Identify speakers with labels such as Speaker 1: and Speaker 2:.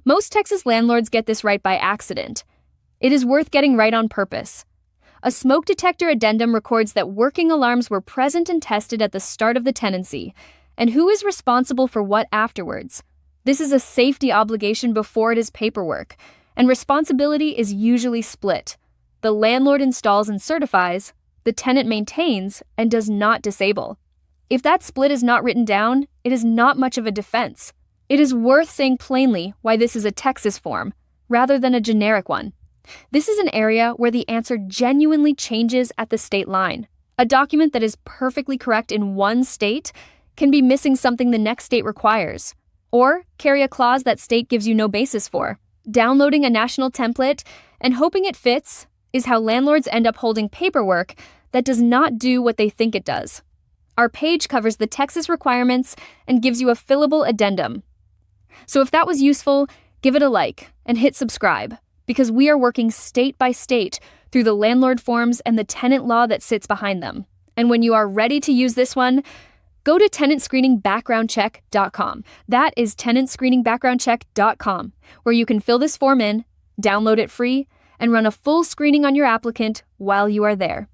Speaker 1: Most Texas landlords get this right by accident. It is worth getting right on purpose. A smoke detector addendum records that working alarms were present and tested at the start of the tenancy, and who is responsible for what afterwards. This is a safety obligation before it is paperwork, and responsibility is usually split. The landlord installs and certifies, the tenant maintains and does not disable. If that split is not written down, it is not much of a defense. It is worth saying plainly why this is a Texas form, rather than a generic one. This is an area where the answer genuinely changes at the state line. A document that is perfectly correct in one state can be missing something the next state requires, or carry a clause that state gives you no basis for. Downloading a national template and hoping it fits is how landlords end up holding paperwork that does not do what they think it does. Our page covers the Texas requirements and gives you a fillable addendum. So if that was useful, give it a like and hit subscribe, because we are working state by state through the landlord forms and the tenant law that sits behind them. And when you are ready to use this one, go to tenantscreeningbackgroundcheck.com. That is tenantscreeningbackgroundcheck.com, where you can fill this form in, download it free, and run a full screening on your applicant while you are there.